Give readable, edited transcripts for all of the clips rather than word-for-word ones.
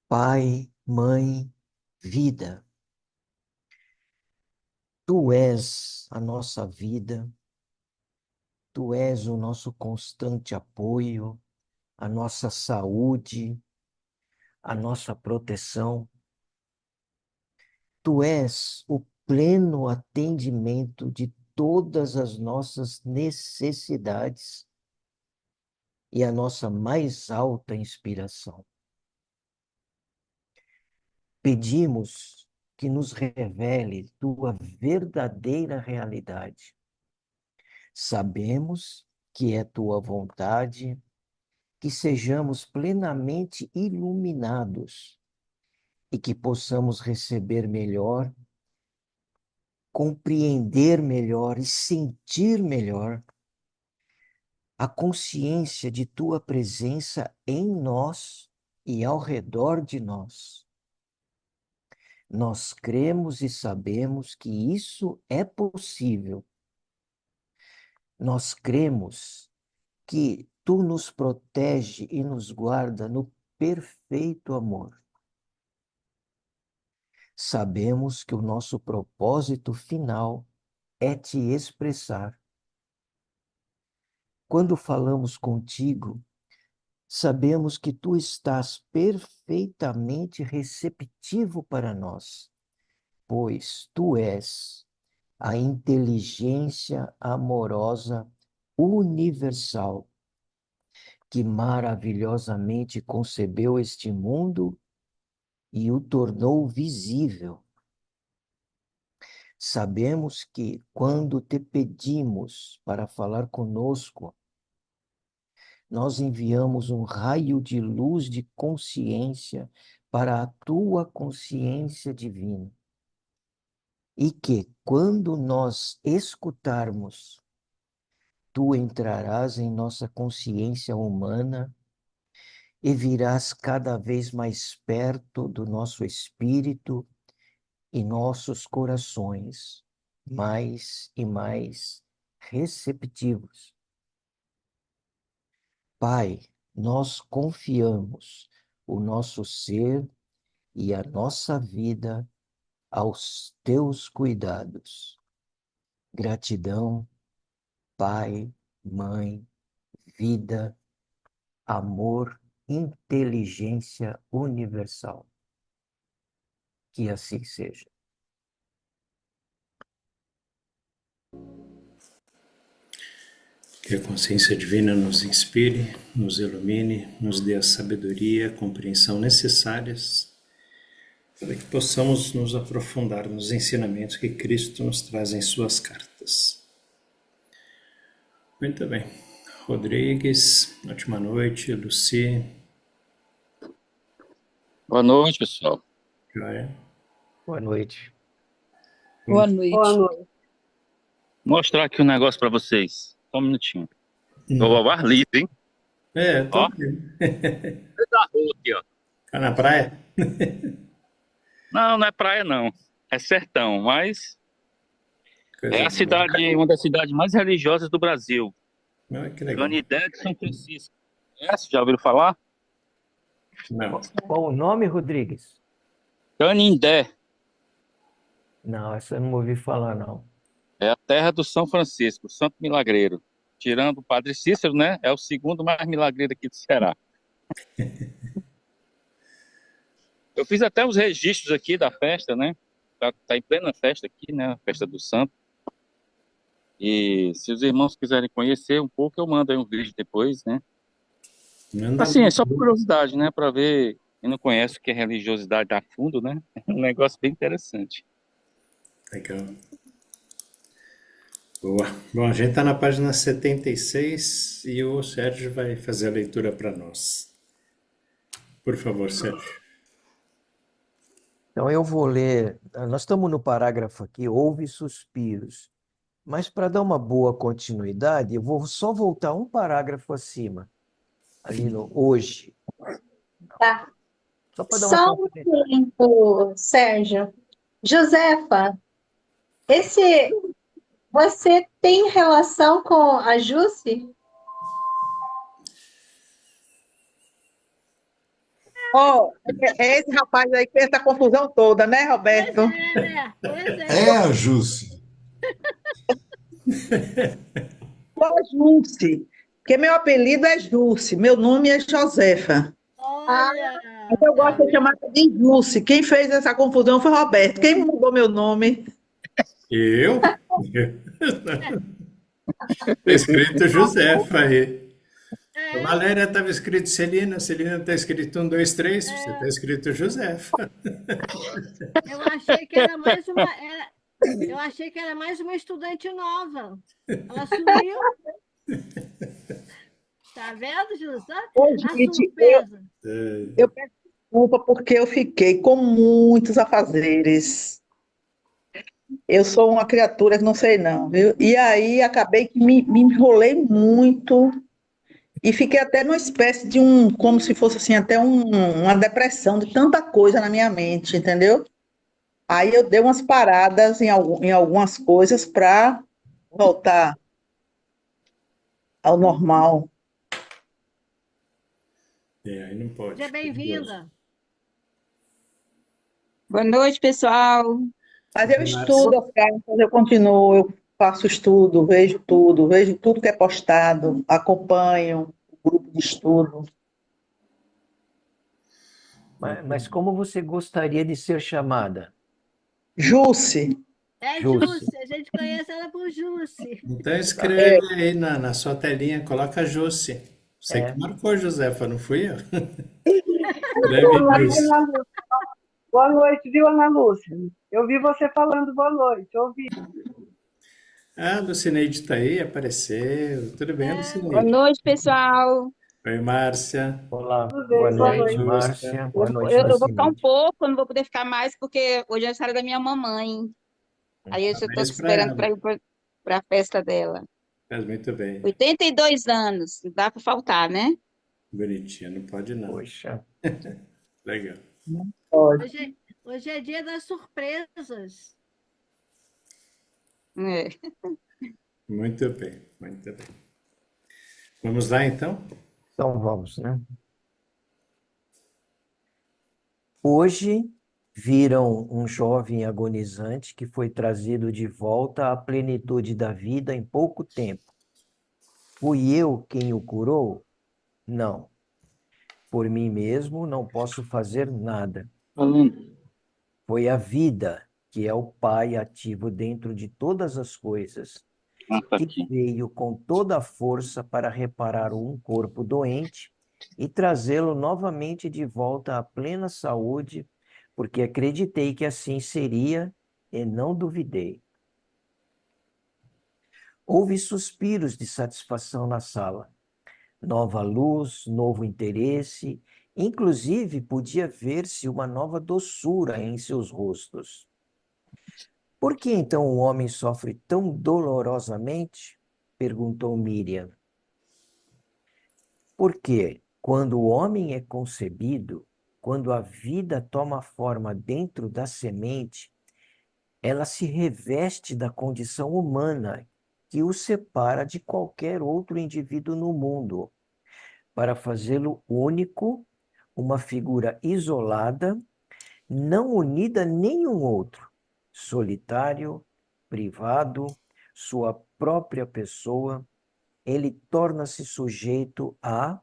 Pai, Mãe, Vida. Tu és a nossa vida, Tu és o nosso constante apoio, a nossa saúde, a nossa proteção. Tu és o pleno atendimento de todas as nossas necessidades e a nossa mais alta inspiração. Pedimos que nos revele tua verdadeira realidade. Sabemos que é tua vontade que sejamos plenamente iluminados e que possamos receber melhor, compreender melhor e sentir melhor a consciência de tua presença em nós e ao redor de nós. Nós cremos e sabemos que isso é possível. Nós cremos que tu nos protege e nos guarda no perfeito amor. Sabemos que o nosso propósito final é te expressar. Quando falamos contigo, sabemos que tu estás perfeitamente receptivo para nós, pois tu és a inteligência amorosa universal que maravilhosamente concebeu este mundo e o tornou visível. Sabemos que quando te pedimos para falar conosco, nós enviamos um raio de luz de consciência para a tua consciência divina. E que, quando nós escutarmos, tu entrarás em nossa consciência humana e virás cada vez mais perto do nosso espírito e nossos corações, mais e mais receptivos. Pai, nós confiamos o nosso ser e a nossa vida aos teus cuidados. Gratidão, Pai, Mãe, vida, amor, inteligência universal. Que assim seja. Que a consciência divina nos inspire, nos ilumine, nos dê a sabedoria e a compreensão necessárias para que possamos nos aprofundar nos ensinamentos que Cristo nos traz em suas cartas. Muito bem. Rodrigues, ótima noite. Luci. Boa noite, pessoal. Joia. Boa noite. Boa noite. Boa noite. Vou mostrar aqui um negócio para vocês. Só um minutinho. Vou ao ar livre, hein? Tô Ó. vendo. Da rua aqui, ó. Tá na praia? Não, não é praia, não. É sertão, mas Coisa é a boa. cidade, uma das cidades mais religiosas do Brasil. Que legal. Canidé de São Francisco. Conhece? Já ouviram falar? Não. Qual o nome, Rodrigues? Canindé. Não, essa eu não ouvi falar, não. É a terra do São Francisco, Santo Milagreiro. Tirando o Padre Cícero, né? É o segundo mais milagreiro aqui do Ceará. Eu fiz até os registros aqui da festa, né? Tá em plena festa aqui, né? A festa do Santo. E se os irmãos quiserem conhecer um pouco, eu mando aí um vídeo depois, né? Assim, é só por curiosidade, né? Para ver quem não conhece o que é religiosidade a fundo, né? É um negócio bem interessante. Legal. Boa. Bom, a gente está na página 76 e o Sérgio vai fazer a leitura para nós. Por favor, Sérgio. Então eu vou ler. Nós estamos no parágrafo aqui, houve suspiros. Mas para dar uma boa continuidade, eu vou só voltar um parágrafo acima, ali no hoje. Tá. Só para dar Só uma um continuidade. tempo, Sérgio. Josefa, você tem relação com a Jusce? Ó, é esse rapaz aí que fez essa confusão toda, né, Roberto? Pois É é. a Jusce. Sou Jusce, porque meu apelido é Jusce, meu nome é Josefa. Ah, Olha, Mas eu gosto tá de ser vendo? chamada de Jusce. Quem fez essa confusão foi Roberto. Quem mudou meu nome? Eu? Está escrito Josefa aí. A É, Valéria estava escrito Celina, Celina está escrito 1, 2, 3, você está é, escrito Josefa. eu achei que era mais uma, eu achei que era mais uma estudante nova. Ela sumiu, tá vendo, Júlio? Ô, A gente, surpresa. eu peço desculpa porque eu fiquei com muitos afazeres. Eu sou uma criatura que não sei não, viu? E aí acabei que me enrolei muito e fiquei até numa espécie de como se fosse assim, até uma depressão de tanta coisa na minha mente, entendeu? Aí eu dei umas paradas em algumas coisas para voltar ao normal. Aí não Seja pode, perigoso. bem-vinda. Boa noite, pessoal. Mas eu Márcia. estudo, eu continuo, eu faço estudo, vejo tudo que é postado, acompanho o grupo de estudo. Mas como você gostaria de ser chamada? Jússi, É Jússi. Jússi, a gente conhece ela por Jússi. Então Tá. é, escreve aí na sua telinha, coloca Jusce. Você que É. marcou, Josefa, não fui eu. Escreve Jusce. Boa noite, viu, Ana Lúcia? Eu vi você falando boa noite, ouvi. Ah, a Lucineide está aí, apareceu. Tudo bem, É, Boa Lucineide? noite, pessoal. Oi, Márcia. Olá, Tudo boa bem, boa Oi, noite, noite. Justa. Márcia. Eu, Boa noite, eu vou ficar um Lucineide. pouco, eu não vou poder ficar mais, porque hoje é aniversário da minha mamãe. Aí eu já estou Parabéns para esperando ela. para ir para a festa dela. Faz muito bem. 82 anos, não dá para faltar, né? Bonitinha, não pode não. Poxa, Legal. pode. hoje é dia das surpresas. É. Muito bem, muito bem. Vamos lá então? então vamos, né? Hoje viram um jovem agonizante que foi trazido de volta à plenitude da vida em pouco tempo. Fui eu quem o curou? Não. Por mim mesmo não posso fazer nada. Falando. Foi a vida, que é o Pai ativo dentro de todas as coisas, Ah, tá que aqui. veio com toda a força para reparar um corpo doente e trazê-lo novamente de volta à plena saúde, porque acreditei que assim seria e não duvidei. Houve suspiros de satisfação na sala. Nova luz, novo interesse, inclusive podia ver-se uma nova doçura em seus rostos. Por que então o homem sofre tão dolorosamente? Perguntou Miriam. Porque quando o homem é concebido, quando a vida toma forma dentro da semente, ela se reveste da condição humana que o separa de qualquer outro indivíduo no mundo, para fazê-lo único, uma figura isolada, não unida a nenhum outro, solitário, privado, sua própria pessoa, ele torna-se sujeito a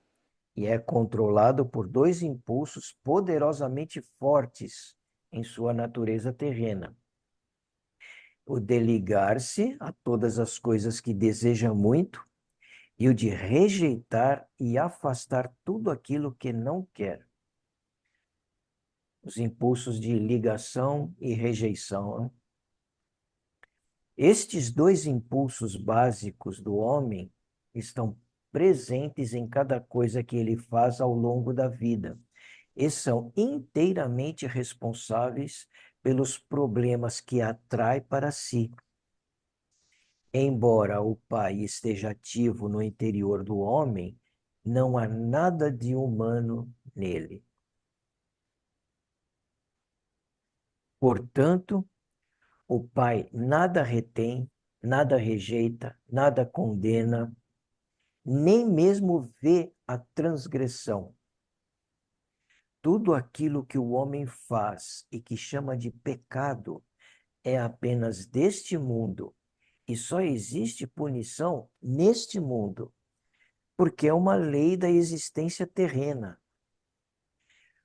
e é controlado por dois impulsos poderosamente fortes em sua natureza terrena: o de ligar-se a todas as coisas que deseja muito e o de rejeitar e afastar tudo aquilo que não quer. Os impulsos de ligação e rejeição, né? Estes dois impulsos básicos do homem estão presentes em cada coisa que ele faz ao longo da vida e são inteiramente responsáveis pelos problemas que atrai para si. Embora o Pai esteja ativo no interior do homem, não há nada de humano nele. Portanto, o Pai nada retém, nada rejeita, nada condena, nem mesmo vê a transgressão. tudo aquilo que o homem faz e que chama de pecado é apenas deste mundo e só existe punição neste mundo, porque é uma lei da existência terrena.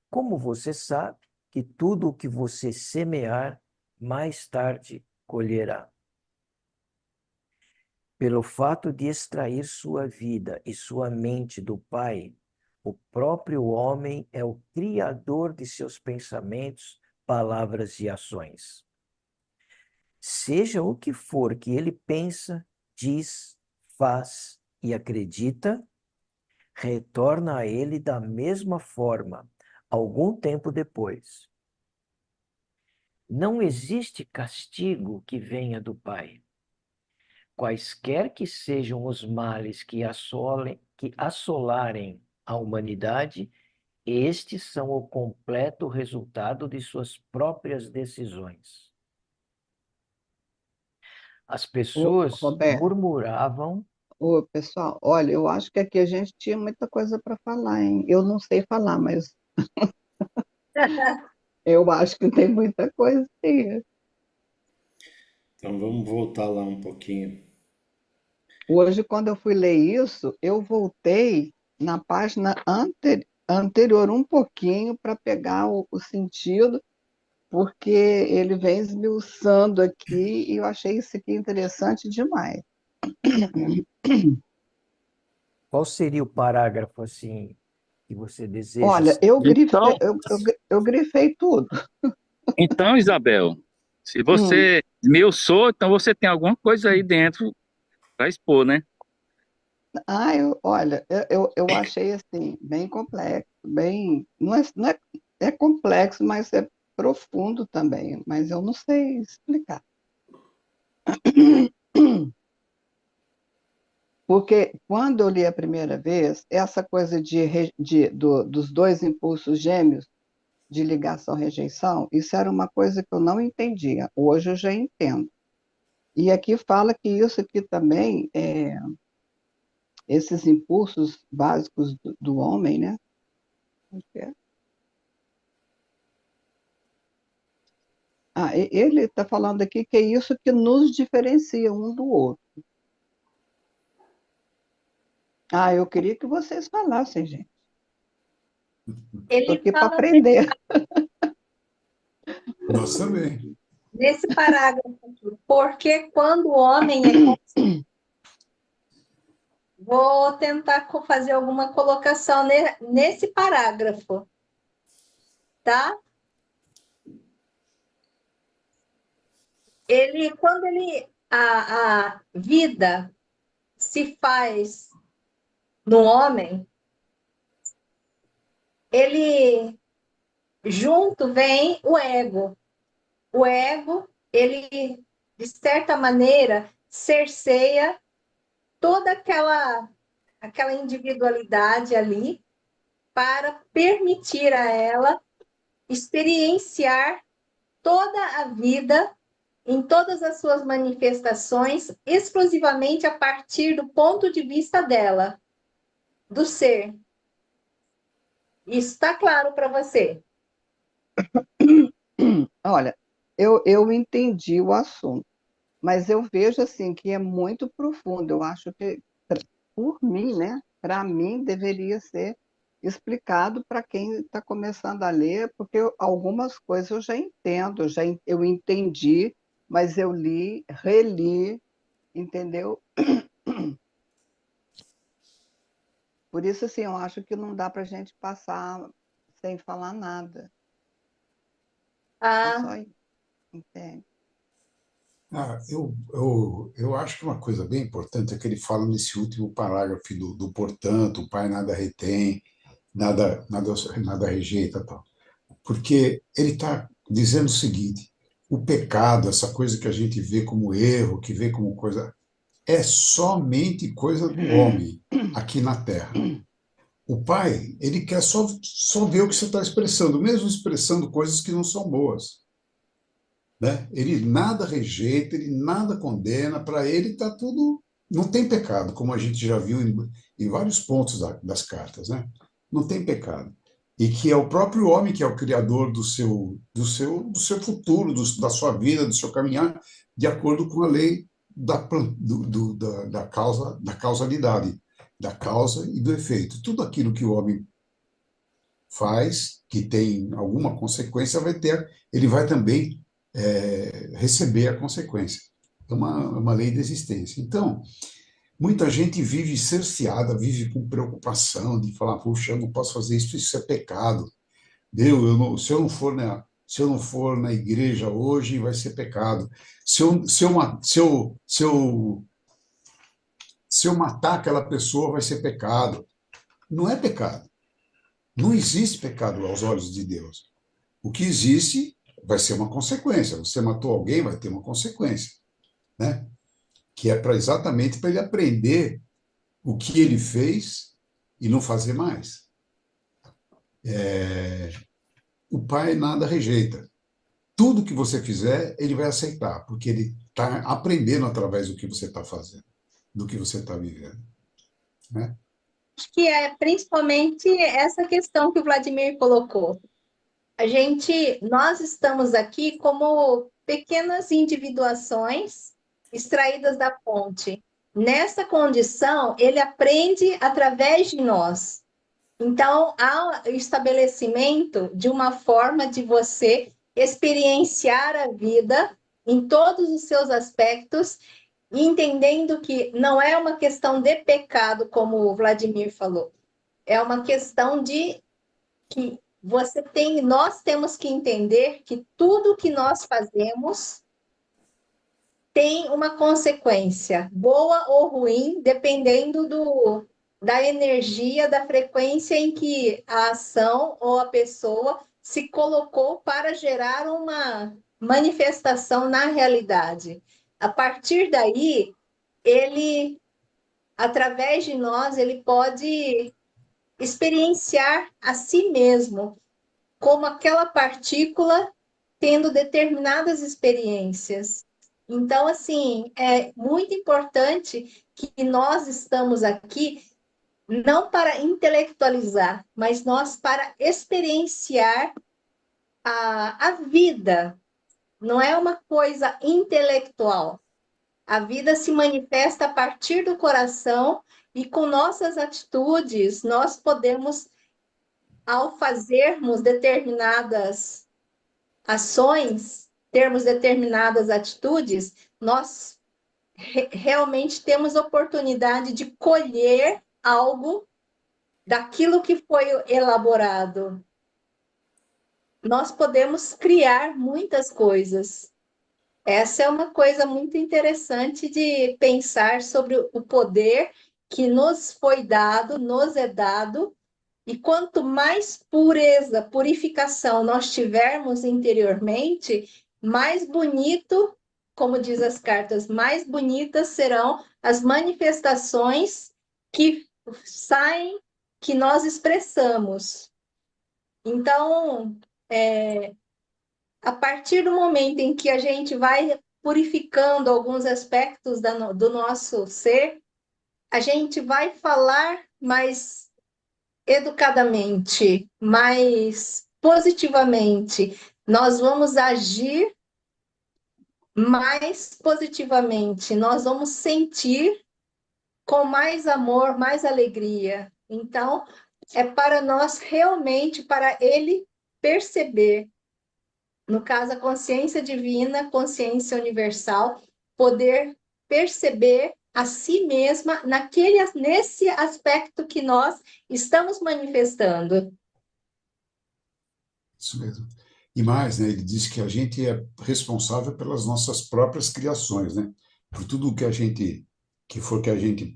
Como você sabe que tudo o que você semear, mais tarde colherá. Pelo fato de extrair sua vida e sua mente do Pai, o próprio homem é o criador de seus pensamentos, palavras e ações. Seja o que for que ele pensa, diz, faz e acredita, retorna a ele da mesma forma, algum tempo depois. Não existe castigo que venha do Pai. Quaisquer que sejam os males que assolarem a humanidade, estes são o completo resultado de suas próprias decisões. As pessoas Roberto, murmuravam. ô, pessoal, olha, eu acho que aqui a gente tinha muita coisa para falar, hein? Eu não sei falar, mas eu acho que tem muita coisa sim. Então vamos voltar lá um pouquinho. Hoje, quando eu fui ler isso, eu voltei na página anterior um pouquinho para pegar o sentido, porque ele vem esmiuçando aqui e eu achei isso aqui interessante demais. Qual seria o parágrafo assim que você deseja? Olha, eu grifei, Então, eu grifei tudo. então, Isabel, se Hum. você esmiuçou, então você tem alguma coisa aí dentro para expor, né? Olha, eu achei assim, bem complexo, bem. É complexo, mas é profundo também, mas eu não sei explicar. Porque quando eu li a primeira vez, essa coisa dos dois impulsos gêmeos de ligação-rejeição, isso era uma coisa que eu não entendia. Hoje eu já entendo. E aqui fala que isso aqui também, esses impulsos básicos do homem, né? Acho que é. Ele está falando aqui que é isso que nos diferencia um do outro. Eu queria que vocês falassem, gente. Estou Ele aqui para fala aprender. Nós também. nesse parágrafo aqui, porque quando o homem é. Vou tentar fazer alguma colocação nesse parágrafo, tá? Quando a vida se faz no homem, ele junto vem o ego. O ego, ele, de certa maneira, cerceia toda aquela individualidade ali para permitir a ela experienciar toda a vida em todas as suas manifestações, exclusivamente a partir do ponto de vista dela, do ser. Isso está claro para você? Olha, eu entendi o assunto, mas eu vejo assim que é muito profundo. Eu acho que, por mim, né, para mim, deveria ser explicado para quem está começando a ler, porque algumas coisas eu já entendo, eu entendi, mas eu li, reli, entendeu? Por isso, assim, eu acho que não dá para a gente passar sem falar nada. É só isso, entende? Eu acho que uma coisa bem importante é que ele fala nesse último parágrafo do portanto, o pai nada retém, nada rejeita, tal. Porque ele está dizendo o seguinte: o pecado, essa coisa que a gente vê como erro, que vê como coisa, é somente coisa do homem aqui na Terra. O pai, ele quer só ver o que você está expressando, mesmo expressando coisas que não são boas. Né? Ele nada rejeita, ele nada condena, para ele está tudo. Não tem pecado, como a gente já viu em vários pontos das cartas. Né? Não tem pecado. e que é o próprio homem que é o criador do seu futuro, da sua vida, do seu caminhar, de acordo com a lei da causalidade, da causa e do efeito. Tudo aquilo que o homem faz, que tem alguma consequência, ele vai também receber a consequência. É uma lei da existência. Então, muita gente vive cerceada, vive com preocupação de falar, puxa, eu não posso fazer isso, isso é pecado. Deus, se eu não for na igreja hoje, vai ser pecado. Se eu matar aquela pessoa, vai ser pecado. Não é pecado. Não existe pecado aos olhos de Deus. O que existe vai ser uma consequência. Você matou alguém, vai ter uma consequência, né? Que é exatamente para ele aprender o que ele fez e não fazer mais. O pai nada rejeita. Tudo que você fizer, ele vai aceitar, porque ele está aprendendo através do que você está fazendo, do que você está vivendo, né? Acho que é principalmente essa questão que o Vladimir colocou. Nós estamos aqui como pequenas individuações extraídas da fonte. Nessa condição, ele aprende através de nós. Então, há o estabelecimento de uma forma de você experienciar a vida em todos os seus aspectos, entendendo que não é uma questão de pecado, como o Vladimir falou, é uma questão de que nós temos que entender que tudo que nós fazemos tem uma consequência, boa ou ruim, dependendo da energia, da frequência em que a ação ou a pessoa se colocou para gerar uma manifestação na realidade. A partir daí, através de nós, ele pode experienciar a si mesmo como aquela partícula tendo determinadas experiências. Então, assim, é muito importante que nós estamos aqui não para intelectualizar, mas nós para experienciar a vida. Não é uma coisa intelectual. A vida se manifesta a partir do coração e com nossas atitudes nós podemos, ao fazermos determinadas ações, termos determinadas atitudes, nós realmente temos oportunidade de colher algo daquilo que foi elaborado. Nós podemos criar muitas coisas. Essa é uma coisa muito interessante de pensar sobre o poder que nos foi dado, nos é dado, e quanto mais pureza, purificação nós tivermos interiormente, mais bonito, como diz as cartas, mais bonitas serão as manifestações que saem, que nós expressamos. Então, a partir do momento em que a gente vai purificando alguns aspectos do nosso ser, a gente vai falar mais educadamente, mais positivamente. Nós vamos agir mais positivamente, nós vamos sentir com mais amor, mais alegria. Então, é para nós realmente, para ele perceber, no caso, a consciência divina, consciência universal, poder perceber a si mesma nesse aspecto que nós estamos manifestando. Isso mesmo. E mais, né, ele diz que a gente é responsável pelas nossas próprias criações, né? Por tudo que a gente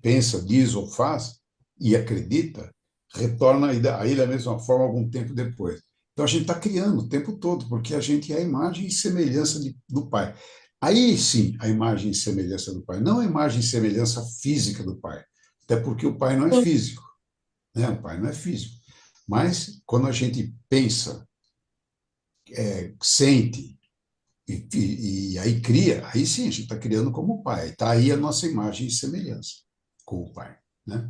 pensa, diz ou faz e acredita, retorna a ele da mesma forma algum tempo depois. Então a gente está criando o tempo todo, porque a gente é a imagem e semelhança do Pai. Aí sim, a imagem e semelhança do Pai, não a imagem e semelhança física do Pai, até porque o Pai não é físico, né? O Pai não é físico. Mas quando a gente pensa, sente e aí cria, aí sim a gente está criando como o Pai. Está aí a nossa imagem e semelhança com o Pai, né?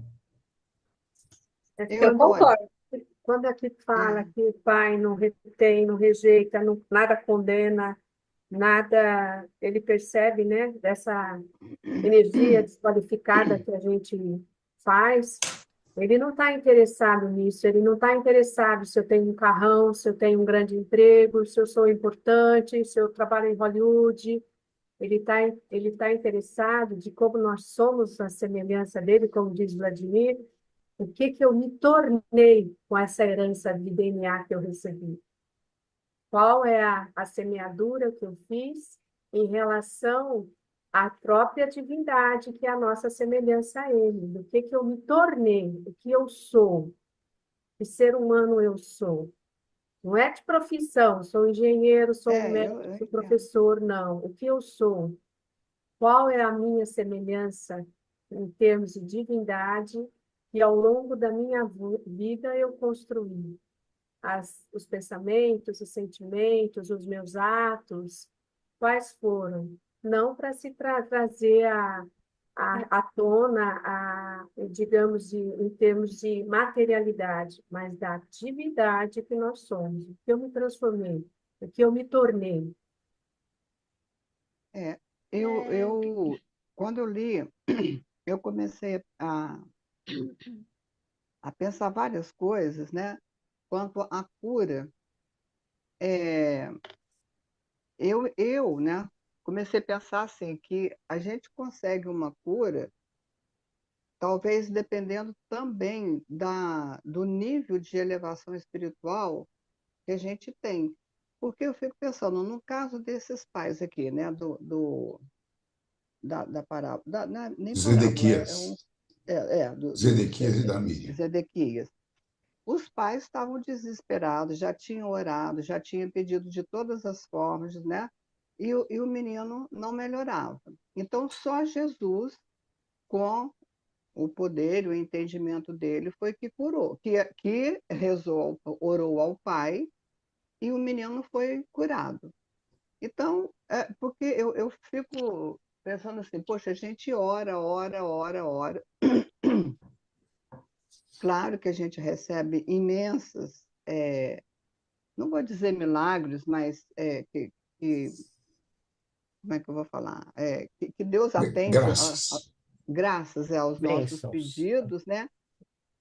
Eu concordo. quando aqui fala que o Pai não retém, não rejeita, nada condena, nada, ele percebe, né, dessa energia desqualificada que a gente faz, ele não está interessado nisso, ele não está interessado se eu tenho um carrão, se eu tenho um grande emprego, se eu sou importante, se eu trabalho em Hollywood. Ele tá interessado de como nós somos a semelhança dele, como diz Vladimir, o que que eu me tornei com essa herança de DNA que eu recebi. Qual é a semeadura que eu fiz em relação à própria divindade, que é a nossa semelhança a ele, do que eu me tornei, o que eu sou, que ser humano eu sou. Não é de profissão, sou engenheiro, sou médico, sou entendo. professor, não. O que eu sou? Qual é a minha semelhança em termos de divindade e ao longo da minha vida eu construí os pensamentos, os sentimentos, os meus atos, quais foram? Não para se trazer à tona, digamos, em termos de materialidade, mas da divindade que nós somos, o que eu me transformei, o que eu me tornei. É, eu, quando eu li, eu comecei a pensar várias coisas, né? Quanto à cura, é, né, comecei a pensar assim, que a gente consegue uma cura, talvez dependendo também do nível de elevação espiritual que a gente tem. Porque eu fico pensando, no caso desses pais aqui, né, da parábola, nem parábola, Zedequias. Zedequias e da Miriam. Zedequias. Os pais estavam desesperados, já tinham orado, já tinham pedido de todas as formas, né? E o menino não melhorava. Então, só Jesus, com o poder e o entendimento dele, foi que curou, que rezou, orou ao pai, e o menino foi curado. Então, porque eu fico pensando assim, poxa, a gente ora, ora, ora, ora. Claro que a gente recebe imensas, não vou dizer milagres, mas como é que eu vou falar? Que Deus atende Graças. graças aos nossos Bênçãos. pedidos, né?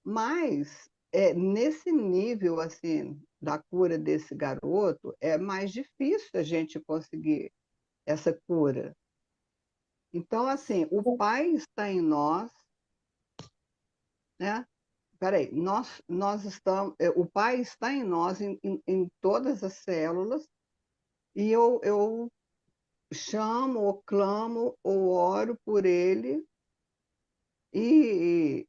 Mas nesse nível assim da cura desse garoto, é mais difícil a gente conseguir essa cura. Então, assim, o Pai está em nós, né? Peraí, nós estamos, o Pai está em nós, em todas as células, e eu chamo, ou clamo, ou oro por ele, e,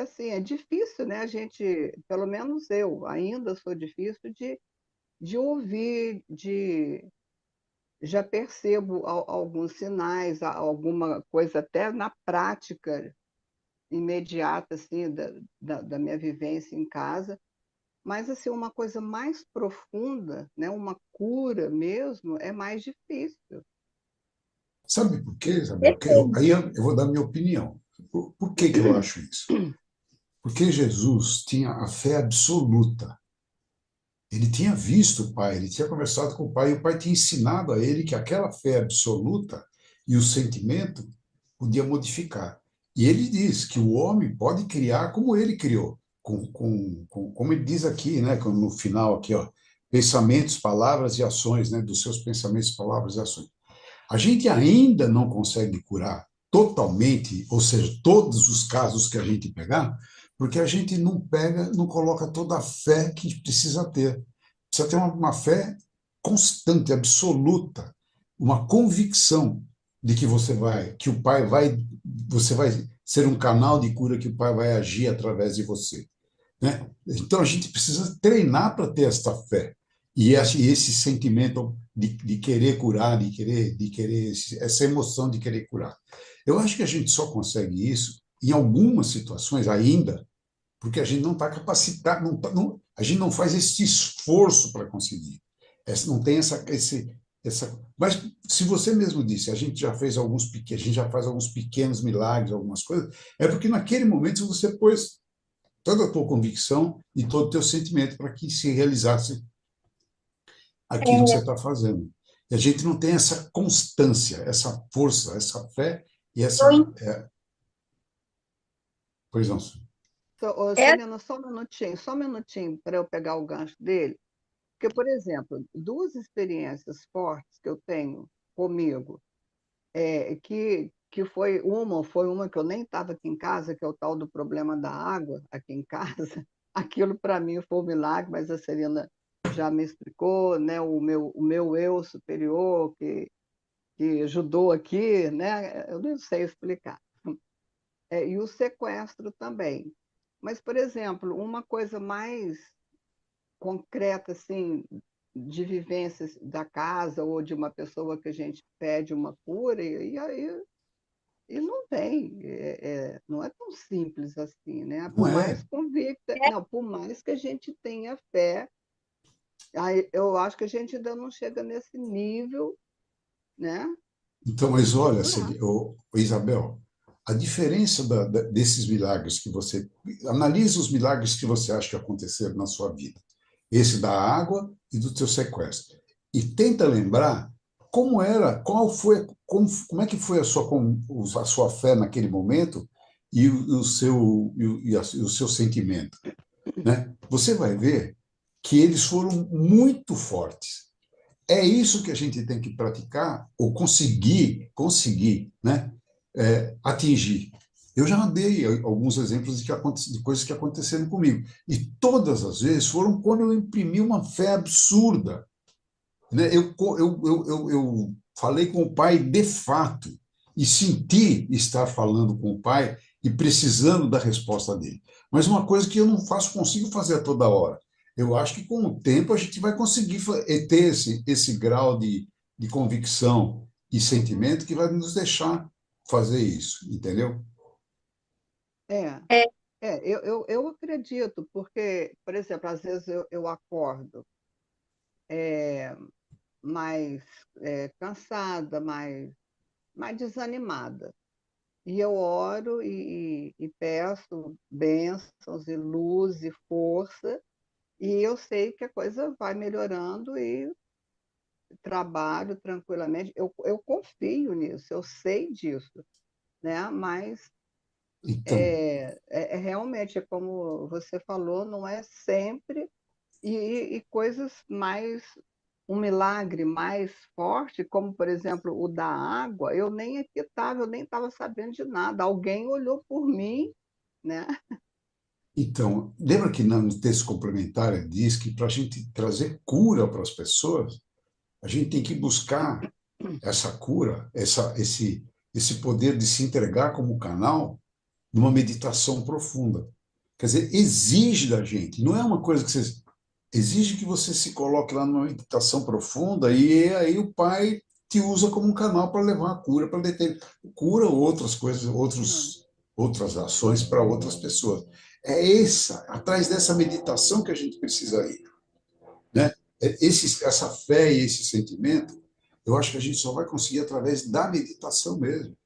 assim, é difícil, né? A gente, pelo menos eu, ainda sou difícil de ouvir, já percebo alguns sinais, alguma coisa até na prática imediata, assim, da minha vivência em casa, mas, assim, uma coisa mais profunda, né? Uma cura mesmo, é mais difícil. Sabe por quê, Isabel? Aí eu vou dar minha opinião. Por que que eu acho isso? Porque Jesus tinha a fé absoluta. Ele tinha visto o Pai, ele tinha conversado com o Pai, e o Pai tinha ensinado a ele que aquela fé absoluta e o sentimento podia modificar. E ele diz que o homem pode criar como ele criou, como ele diz aqui, né, no final aqui, ó, pensamentos, palavras e ações, né, dos seus pensamentos, palavras e ações. A gente ainda não consegue curar totalmente, ou seja, todos os casos que a gente pegar, porque a gente não coloca toda a fé que precisa ter. Precisa ter uma fé constante, absoluta, uma convicção de que que o Pai você vai ser um canal de cura, que o Pai vai agir através de você, né? Então a gente precisa treinar para ter esta fé e esse sentimento de querer curar, de querer essa emoção de querer curar. Eu acho que a gente só consegue isso em algumas situações ainda, porque a gente não está capacitado, a gente não faz esse esforço para conseguir. Não tem mas se você mesmo disse, a gente já faz alguns pequenos milagres, algumas coisas, é porque naquele momento você pôs toda a tua convicção e todo o teu sentimento para que se realizasse aquilo que você está fazendo. E a gente não tem essa constância, essa força, essa fé e essa... Pois não. Ô, Celina, só um minutinho para eu pegar o gancho dele. Porque, por exemplo, duas experiências fortes que eu tenho comigo, que foi uma que eu nem estava aqui em casa, que é o tal do problema da água aqui em casa. Aquilo para mim foi um milagre, mas a Celina já me explicou, né? O meu eu superior que ajudou aqui, né? Eu não sei explicar. E o sequestro também. Mas, por exemplo, uma coisa mais concreta, assim, de vivências da casa ou de uma pessoa que a gente pede uma cura, e aí não vem, não é tão simples assim, né? Por Não mais é. convicta, não, por mais que a gente tenha fé, aí eu acho que a gente ainda não chega nesse nível, né? Então, mas olha, Curar. Isabel, a diferença desses milagres que você... Analisa os milagres que você acha que aconteceram na sua vida. Esse da água e do teu sequestro. E tenta lembrar como era, como é que foi a sua fé naquele momento e o seu sentimento, né? Você vai ver que eles foram muito fortes. É isso que a gente tem que praticar ou conseguir, né? Atingir. Eu já dei alguns exemplos de coisas que aconteceram comigo. E todas as vezes foram quando eu imprimi uma fé absurda, né? Eu falei com o pai de fato e senti estar falando com o pai e precisando da resposta dele. Mas uma coisa que eu não consigo fazer a toda hora. Eu acho que com o tempo a gente vai conseguir ter esse grau de convicção e sentimento que vai nos deixar fazer isso, entendeu? É, eu acredito, porque, por exemplo, às vezes eu acordo mais cansada, mais desanimada. E eu oro e peço bênçãos e luz e força, e eu sei que a coisa vai melhorando e trabalho tranquilamente. Eu confio nisso, eu sei disso, né? Mas Então, realmente, como você falou, não é sempre, e coisas mais, um milagre mais forte, como, por exemplo, o da água, eu nem aqui estava, eu nem estava sabendo de nada. Alguém olhou por mim, né? então, lembra que no texto complementar ele diz que para a gente trazer cura para as pessoas, a gente tem que buscar essa cura, esse poder de se entregar como canal numa meditação profunda. Quer dizer, exige da gente, não é uma coisa que você... Exige que você se coloque lá numa meditação profunda e aí o Pai te usa como um canal para levar a cura, para deter cura ou outras coisas, outras ações para outras pessoas. Atrás dessa meditação que a gente precisa ir, né? Essa fé e esse sentimento, eu acho que a gente só vai conseguir através da meditação mesmo,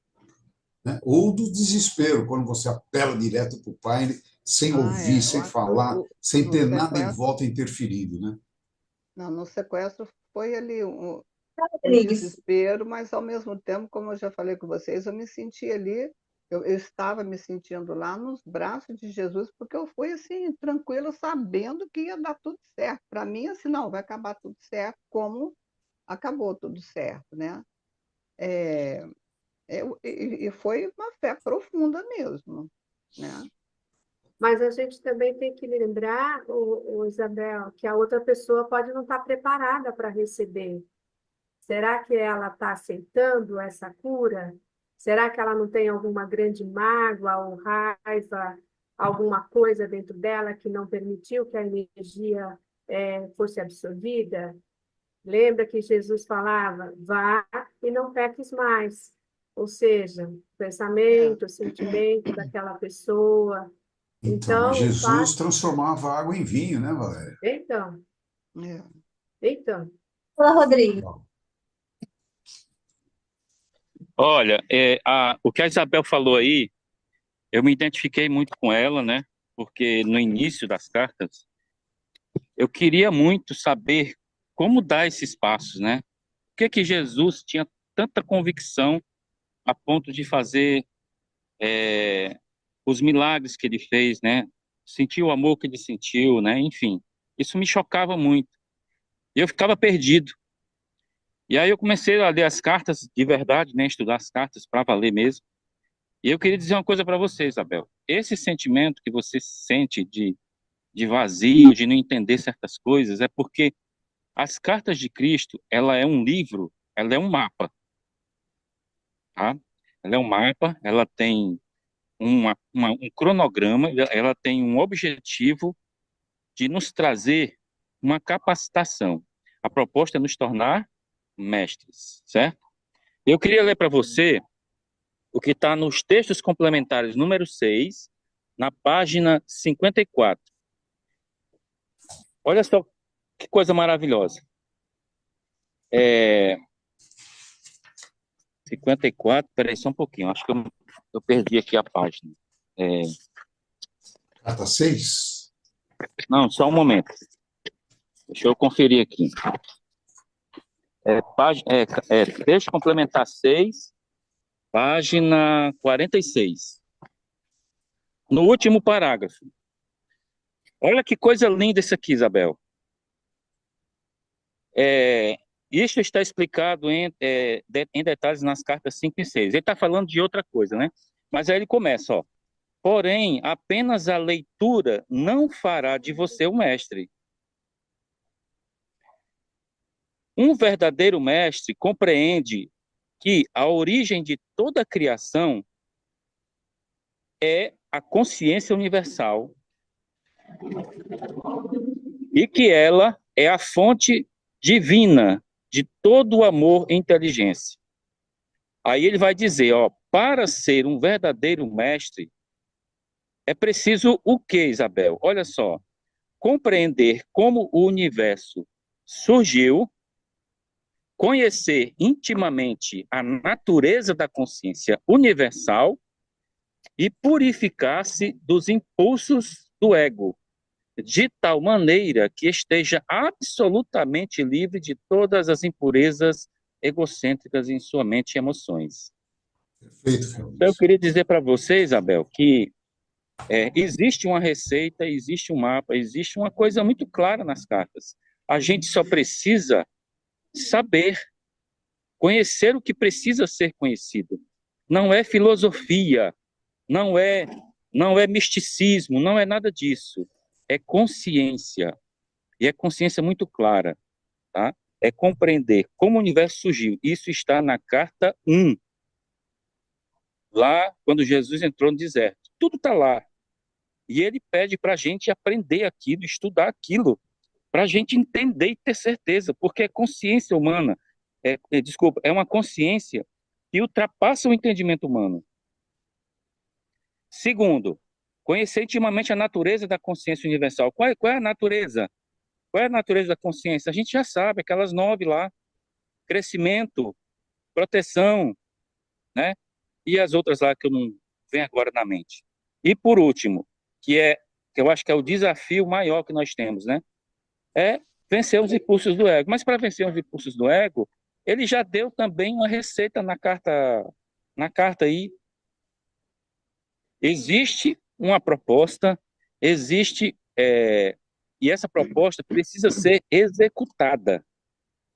né? Ou do desespero, quando você apela direto para o Pai, sem ouvir, Eu sem acho que falar, sem no ter nada em sequestro, volta interferindo, né? não, no sequestro foi ali um Rodrigues. desespero, mas ao mesmo tempo, como eu já falei com vocês, eu me senti ali, eu estava me sentindo lá nos braços de Jesus, porque eu fui assim, tranquila, sabendo que ia dar tudo certo. Para mim, assim, não, vai acabar tudo certo, como acabou tudo certo, né? E foi uma fé profunda mesmo, né? Mas a gente também tem que lembrar, Isabel, que a outra pessoa pode não estar preparada para receber. Será que ela está aceitando essa cura? Será que ela não tem alguma grande mágoa ou raiva, alguma coisa dentro dela que não permitiu que a energia fosse absorvida? Lembra que Jesus falava, vá e não peques mais. Ou seja, o É, pensamento, o sentimento daquela pessoa. Então, mas Então, o Jesus fato... transformava a água em vinho, né, Valéria? Então, é. então. Fala, Rodrigo. Olha, o que a Isabel falou aí, eu me identifiquei muito com ela, né? porque no início das cartas, eu queria muito saber como dar esses passos, né? Por que Jesus tinha tanta convicção a ponto de fazer os milagres que ele fez, né? Sentir o amor que ele sentiu, né? Enfim, isso me chocava muito. E eu ficava perdido. E aí eu comecei a ler as cartas de verdade, né? Estudar as cartas para valer mesmo. E eu queria dizer uma coisa para você, Isabel. Esse sentimento que você sente de vazio, de não entender certas coisas, é porque as cartas de Cristo, ela é um livro, ela é um mapa, tá? Ela é um mapa, ela tem um cronograma, ela tem um objetivo de nos trazer uma capacitação. A proposta é nos tornar mestres, certo? Eu queria ler para você o que está nos textos complementares número 6, na página 54. Olha só que coisa maravilhosa. 54, peraí só um pouquinho, acho que eu perdi aqui a página. Carta 6? Não, só um momento. Deixa eu conferir aqui. Texto complementar 6, página 46. No último parágrafo. Olha que coisa linda isso aqui, Isabel. Isso está explicado em detalhes nas cartas 5 e 6. Ele está falando de outra coisa, né? Mas aí ele começa, ó. Porém, apenas a leitura não fará de você um mestre. Um verdadeiro mestre compreende que a origem de toda a criação é a consciência universal e que ela é a fonte divina de todo o amor e inteligência. Aí ele vai dizer, ó, para ser um verdadeiro mestre, é preciso o quê, Isabel? Olha só, compreender como o universo surgiu, conhecer intimamente a natureza da consciência universal e purificar-se dos impulsos do ego, de tal maneira que esteja absolutamente livre de todas as impurezas egocêntricas em sua mente e emoções. Perfeito, Então, eu queria dizer para você, Isabel, que existe uma receita, existe um mapa, existe uma coisa muito clara nas cartas. A gente só precisa saber, conhecer o que precisa ser conhecido. Não é filosofia, não é misticismo, não é nada disso. É consciência. E é consciência muito clara, tá? É compreender como o universo surgiu. Isso está na carta 1. Lá, quando Jesus entrou no deserto. Tudo está lá. E ele pede para a gente aprender aquilo, estudar aquilo, para a gente entender e ter certeza, porque é consciência humana, é uma consciência que ultrapassa o entendimento humano. Segundo, conhecer intimamente a natureza da consciência universal. Qual é a natureza? Qual é a natureza da consciência? A gente já sabe, aquelas 9 lá, crescimento, proteção, né? E as outras lá que eu não venho agora na mente. E por último, que eu acho que é o desafio maior que nós temos, né? É vencer os impulsos do ego. Mas para vencer os impulsos do ego, ele já deu também uma receita na carta aí. Existe uma proposta, e essa proposta precisa ser executada.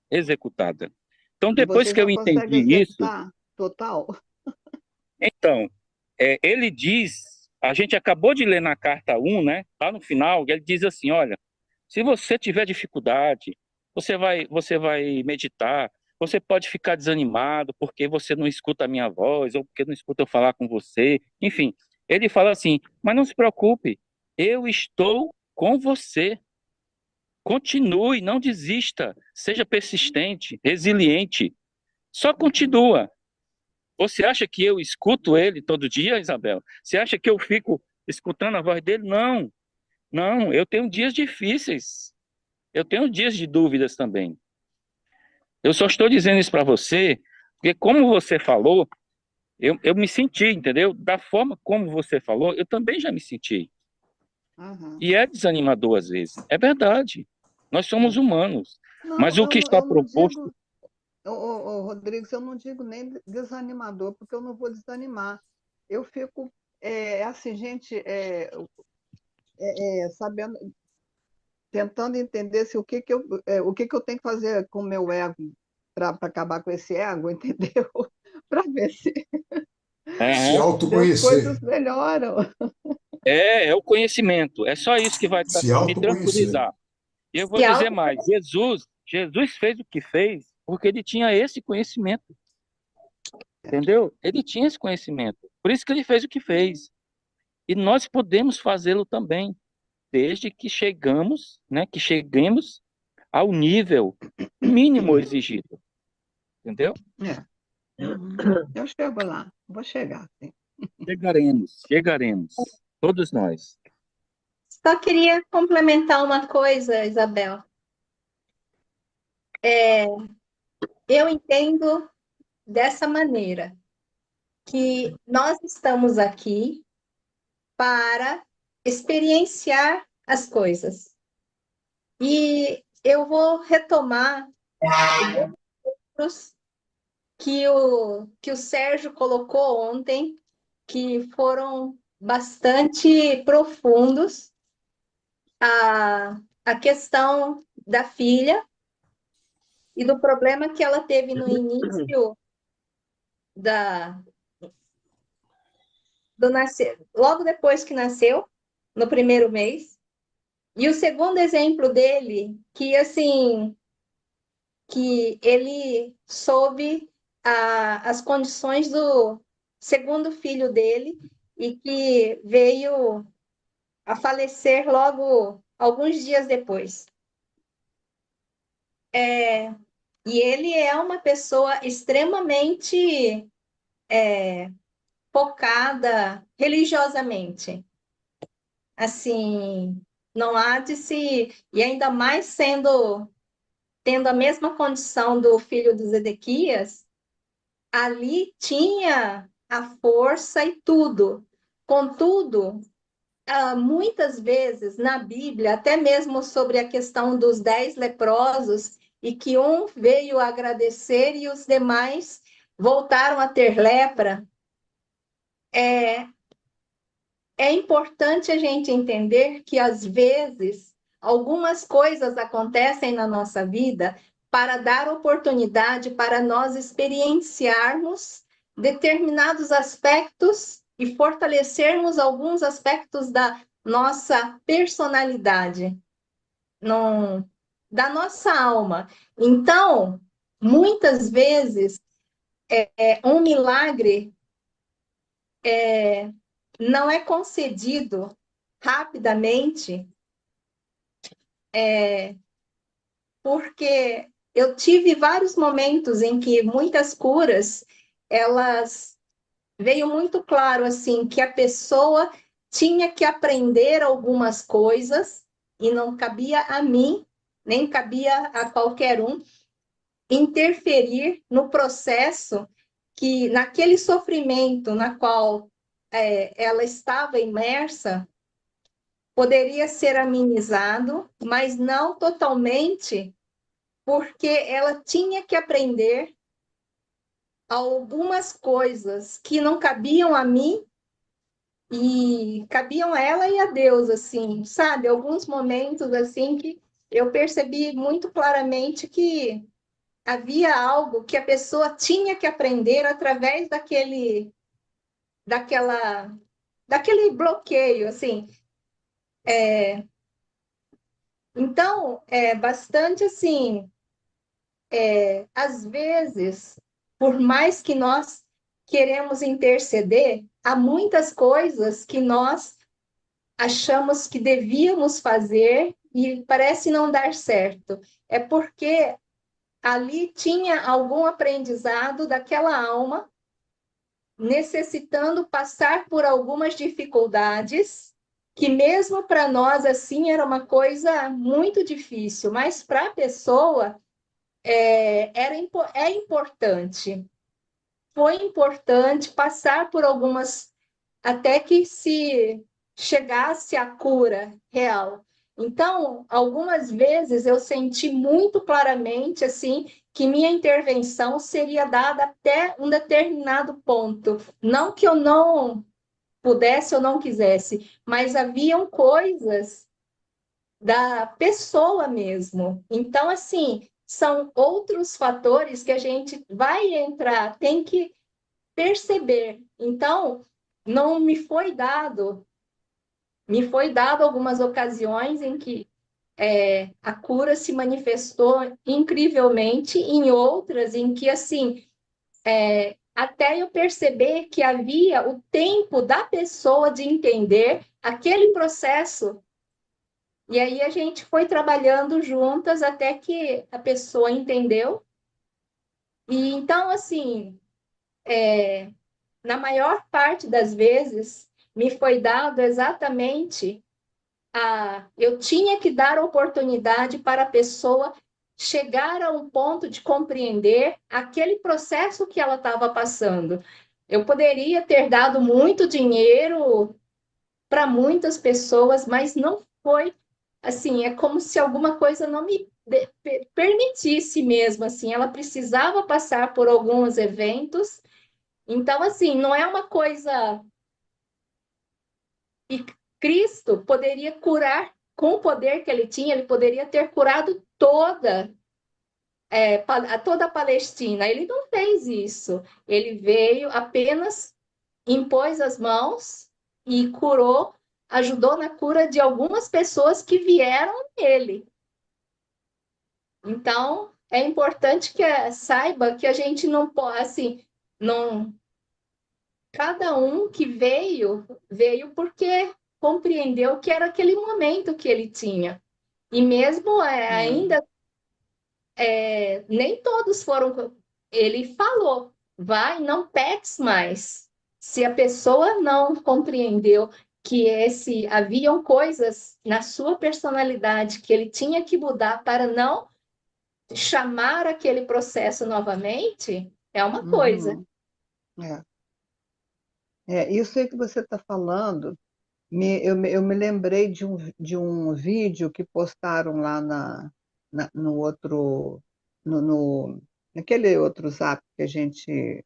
Executada. Então, E depois você que eu já consegue entendi isso, executar total? então, ele diz, a gente acabou de ler na carta 1, né? Lá no final, ele diz assim, olha, se você tiver dificuldade, você vai meditar, você pode ficar desanimado porque você não escuta a minha voz, ou porque não escuta eu falar com você, enfim. Ele fala assim, mas não se preocupe, eu estou com você. Continue, não desista, seja persistente, resiliente. Só continua. Você acha que eu escuto ele todo dia, Isabel? Você acha que eu fico escutando a voz dele? Não, não, eu tenho dias difíceis. Eu tenho dias de dúvidas também. Eu só estou dizendo isso para você, porque como você falou, eu me senti, entendeu? Da forma como você falou, eu também já me senti. Aham. E é desanimador às vezes. É verdade. Nós somos humanos. Mas Não, o que está eu não proposto. digo, Rodrigues, eu não digo nem desanimador, porque eu não vou desanimar. Eu fico, assim, gente, sabendo, tentando entender se o que que eu tenho que fazer com o meu ego para acabar com esse ego, entendeu? Para ver Se Aham. se as coisas autoconhecer. melhoram. É o conhecimento. É só isso que vai Se me autoconhecer. tranquilizar. E eu vou Se dizer auto... mais. Jesus fez o que fez porque ele tinha esse conhecimento. Entendeu? Ele tinha esse conhecimento. Por isso que ele fez o que fez. E nós podemos fazê-lo também, desde que chegamos, né, que cheguemos ao nível mínimo exigido. Entendeu? É. Eu chego lá, vou chegar, sim. Chegaremos. Todos nós. Só queria complementar uma coisa, Isabel. Eu entendo dessa maneira, que nós estamos aqui para experienciar as coisas. E eu vou retomar os que o Sérgio colocou ontem, que foram bastante profundos. A questão da filha e do problema que ela teve no início da, do nascer, logo depois que nasceu, no primeiro mês. E o segundo exemplo dele, que assim, que ele soube as condições do segundo filho dele e que veio a falecer logo alguns dias depois. E ele é uma pessoa extremamente focada religiosamente. Assim, não há de se... E ainda mais tendo a mesma condição do filho de Zedequias, ali tinha a força e tudo. Contudo, muitas vezes na Bíblia, até mesmo sobre a questão dos 10 leprosos, e que um veio agradecer e os demais voltaram a ter lepra, é importante a gente entender que, às vezes, algumas coisas acontecem na nossa vida para dar oportunidade para nós experienciarmos determinados aspectos e fortalecermos alguns aspectos da nossa personalidade, da nossa alma. Então, muitas vezes, um milagre não é concedido rapidamente, porque eu tive vários momentos em que muitas curas, elas veio muito claro assim que a pessoa tinha que aprender algumas coisas e não cabia a mim, nem cabia a qualquer um interferir no processo que naquele sofrimento na qual ela estava imersa poderia ser amenizado, mas não totalmente, porque ela tinha que aprender algumas coisas que não cabiam a mim e cabiam a ela e a Deus, assim, sabe? Alguns momentos, assim, que eu percebi muito claramente que havia algo que a pessoa tinha que aprender através daquele bloqueio, assim. Então, é bastante assim, às vezes, por mais que nós queremos interceder, há muitas coisas que nós achamos que devíamos fazer e parece não dar certo. É porque ali tinha algum aprendizado daquela alma necessitando passar por algumas dificuldades que mesmo para nós assim era uma coisa muito difícil, mas para a pessoa é importante. Foi importante passar por algumas, até que se chegasse à cura real. Então, algumas vezes eu senti muito claramente assim que minha intervenção seria dada até um determinado ponto. Não que eu não pudesse ou não quisesse, mas haviam coisas da pessoa mesmo. Então, assim, são outros fatores que a gente vai entrar, tem que perceber. Então, não me foi dado algumas ocasiões em que a cura se manifestou incrivelmente, em outras em que, assim, até eu perceber que havia o tempo da pessoa de entender aquele processo. E aí a gente foi trabalhando juntas até que a pessoa entendeu. E então, assim, na maior parte das vezes, me foi dado exatamente eu tinha que dar oportunidade para a pessoa chegar a um ponto de compreender aquele processo que ela estava passando. Eu poderia ter dado muito dinheiro para muitas pessoas, mas não foi assim, é como se alguma coisa não me permitisse mesmo, assim, ela precisava passar por alguns eventos. Então, assim, não é uma coisa. E Cristo poderia curar, com o poder que ele tinha, ele poderia ter curado toda a Palestina. Ele não fez isso. Ele veio apenas, impôs as mãos e curou, ajudou na cura de algumas pessoas que vieram nele. Então, é importante que saiba que a gente não pode, assim, não. Cada um que veio porque compreendeu que era aquele momento que ele tinha. E mesmo ainda nem todos foram. Ele falou: vai, não peques mais. Se a pessoa não compreendeu que haviam coisas na sua personalidade que ele tinha que mudar para não chamar aquele processo novamente, é uma coisa. Uhum. É. Isso aí que você está falando, eu me lembrei de um vídeo que postaram lá no outro, naquele outro zap que a gente,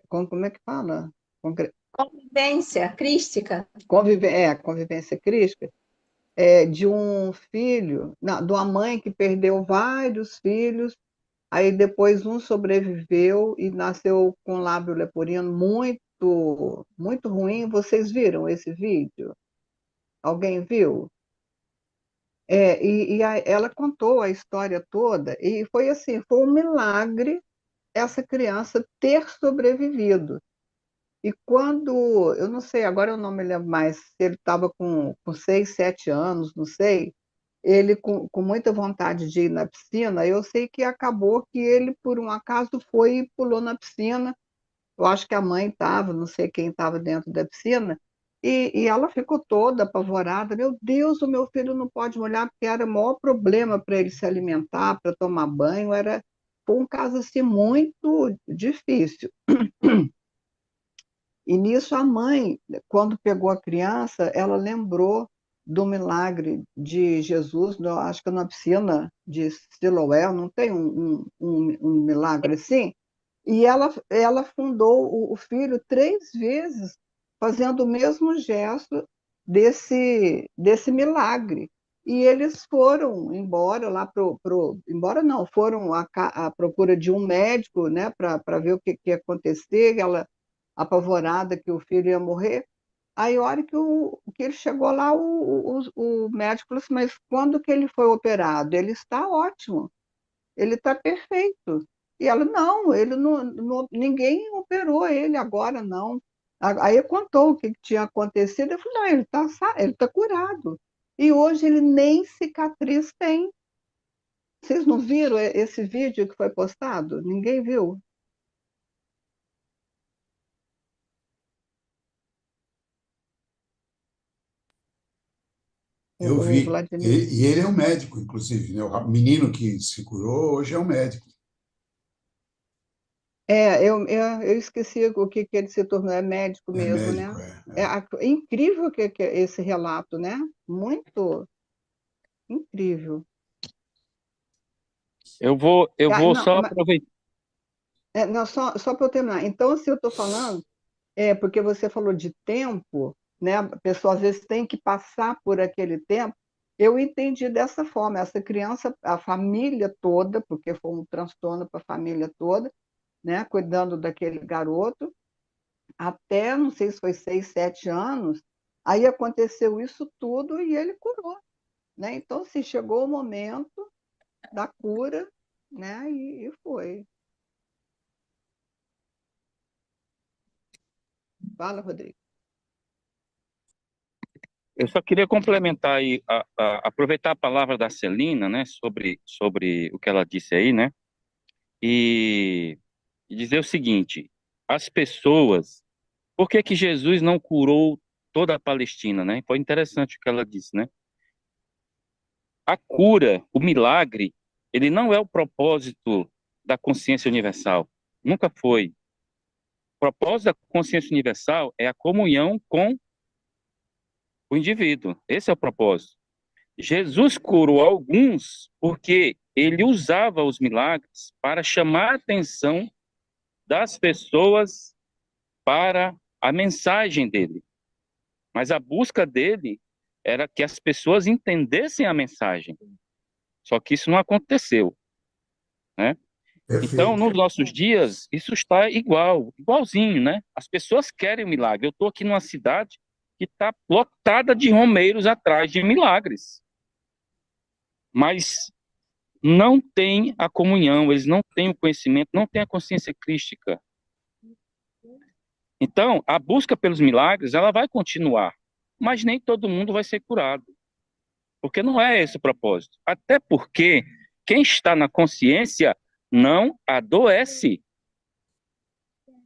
como é que fala? Convivência crística. Convivência crística, de um filho, não, de uma mãe que perdeu vários filhos. Aí depois um sobreviveu e nasceu com lábio leporino muito, muito ruim. Vocês viram esse vídeo? Alguém viu? Ela contou a história toda e foi assim, foi um milagre essa criança ter sobrevivido. E quando, eu não sei, agora eu não me lembro mais se ele estava com 6, 7 anos, não sei, ele com muita vontade de ir na piscina, eu sei que acabou que ele, por um acaso, foi e pulou na piscina. Eu acho que a mãe estava, não sei quem estava dentro da piscina, e ela ficou toda apavorada. Meu Deus, o meu filho não pode molhar, porque era o maior problema para ele se alimentar, para tomar banho. Foi um caso assim, muito difícil. E nisso a mãe, quando pegou a criança, ela lembrou do milagre de Jesus, acho que na piscina de Siloé, não tem um milagre assim? E ela fundou o filho 3 vezes, fazendo o mesmo gesto desse milagre. E eles foram embora lá embora não, foram à procura de um médico, né, para ver o que ia acontecer. Ela apavorada que o filho ia morrer. Aí, a hora que ele chegou lá, o médico falou assim: mas quando que ele foi operado? Ele está ótimo, ele está perfeito. E ela: não, ele ninguém operou ele agora, não. Aí contou o que tinha acontecido. Eu falei: não, ele tá curado. E hoje ele nem cicatriz tem. Vocês não viram esse vídeo que foi postado? Ninguém viu? Eu O vi. Vladimir. E ele é um médico, inclusive, né? O menino que se curou hoje é um médico. Eu esqueci o que ele se tornou, é médico É mesmo, né? médico, é. É incrível que é esse relato, né? Muito incrível. Eu vou Não, só aproveitar. não, só para eu terminar. Então, se eu estou falando, porque você falou de tempo, né? A pessoa às vezes tem que passar por aquele tempo. Eu entendi dessa forma. Essa criança, a família toda, porque foi um transtorno para a família toda, né? Cuidando daquele garoto, até, não sei se foi 6, 7 anos, aí aconteceu isso tudo e ele curou, né? Então, se chegou o momento da cura, né? E foi. Fala, Rodrigo. Eu só queria complementar aí, aproveitar a palavra da Celina, né, sobre o que ela disse aí, né, e, e dizer o seguinte: as pessoas, por que que Jesus não curou toda a Palestina, né? Foi interessante o que ela disse, né? A cura, o milagre, ele não é o propósito da consciência universal. Nunca foi. O propósito da consciência universal é a comunhão com o indivíduo. Esse é o propósito. Jesus curou alguns porque ele usava os milagres para chamar a atenção das pessoas para a mensagem dele. Mas a busca dele era que as pessoas entendessem a mensagem. Só que isso não aconteceu, né? Então, Perfeito. nos nossos dias, isso está igualzinho, né? As pessoas querem o milagre. Eu estou aqui numa cidade que está lotada de romeiros atrás de milagres. Mas não tem a comunhão, eles não têm o conhecimento, não têm a consciência crística. Então, a busca pelos milagres, ela vai continuar, mas nem todo mundo vai ser curado, porque não é esse o propósito. Até porque quem está na consciência não adoece.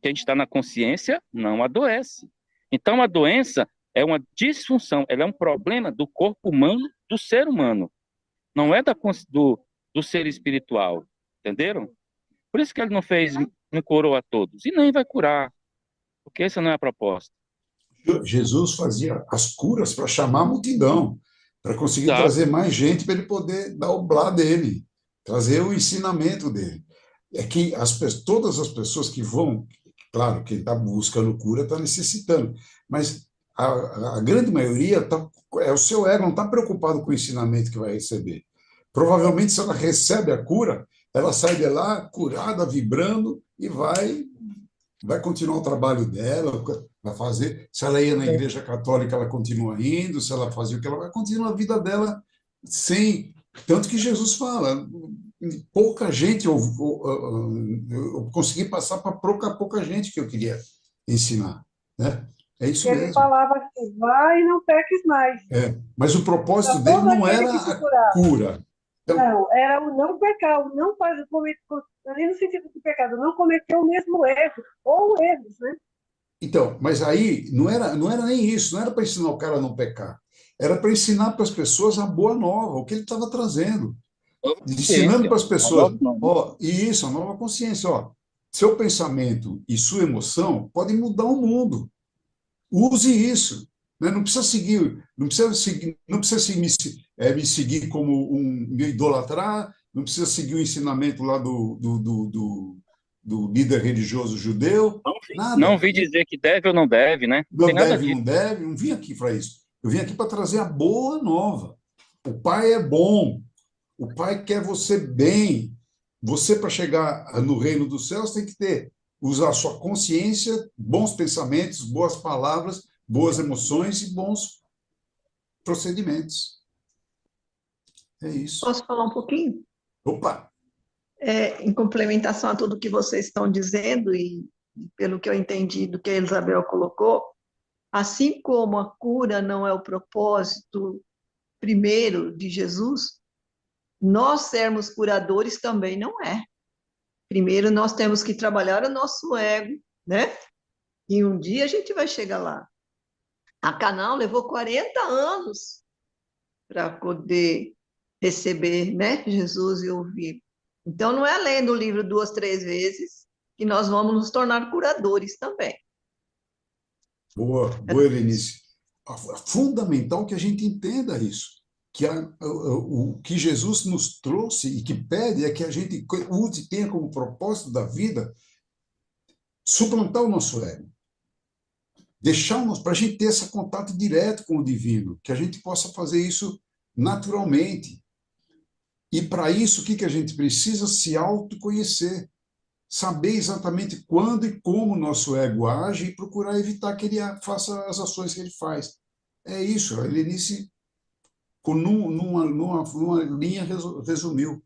Quem está na consciência não adoece. Então, a doença é uma disfunção, ela é um problema do corpo humano, do ser humano, não é do ser espiritual. Entenderam? Por isso que ele não curou a todos. E nem vai curar, porque essa não é a proposta. Jesus fazia as curas para chamar a multidão, para conseguir Exato. trazer mais gente para ele poder dar o blá dele, trazer o ensinamento dele. É que todas as pessoas que vão, claro, quem está buscando cura está necessitando, mas a grande maioria é o seu ego, não está preocupado com o ensinamento que vai receber. Provavelmente, se ela recebe a cura, ela sai de lá curada, vibrando e vai continuar o trabalho dela, vai fazer. Se ela ia na igreja católica, ela continua indo, se ela fazia o que ela vai continuar a vida dela sem. Tanto que Jesus fala, pouca gente, eu consegui passar para pouca gente que eu queria ensinar, né? É isso Ele mesmo. falava assim, vai e não peques mais. Mas o propósito Para dele todo não aquele era que te a curar. cura. Então, Não, era o não pecar, o não fazer, ali no sentido do pecado, não cometer o mesmo erro, ou erros, né? Então, mas aí não era nem isso, não era para ensinar o cara a não pecar. Era para ensinar para as pessoas a boa nova, o que ele estava trazendo. Ensinando Ciência, para as a pessoas, nova não. ó, e isso, a nova consciência, ó, seu pensamento e sua emoção podem mudar o mundo. Use isso, né? Não precisa seguir, não precisa me seguir como me idolatrar, não precisa seguir o ensinamento lá do líder religioso judeu, Não nada. vi dizer que deve ou não deve, né? Não tem Não nada deve, disso. não deve, não vim aqui para isso. Eu vim aqui para trazer a boa nova. O Pai é bom, o Pai quer você bem. Você, para chegar no reino dos céus, tem que usar sua consciência, bons pensamentos, boas palavras, boas emoções e bons procedimentos. É isso. Posso falar um pouquinho? Opa! Em complementação a tudo que vocês estão dizendo e pelo que eu entendi do que a Isabel colocou, assim como a cura não é o propósito primeiro de Jesus, nós sermos curadores também não é. Primeiro nós temos que trabalhar o nosso ego, né? E um dia a gente vai chegar lá. A Canal levou 40 anos para poder receber, né, Jesus e ouvir. Então, não é lendo o livro 2, 3 vezes, que nós vamos nos tornar curadores também. Boa, boa, Helenice. É fundamental que a gente entenda isso, que o que Jesus nos trouxe e que pede é que a gente use, tenha como propósito da vida suplantar o nosso ego, deixar para a gente ter esse contato direto com o divino, que a gente possa fazer isso naturalmente. E para isso, o que a gente precisa? Se autoconhecer, saber exatamente quando e como o nosso ego age e procurar evitar que ele faça as ações que ele faz. É isso, a Helenice, numa linha, resumiu.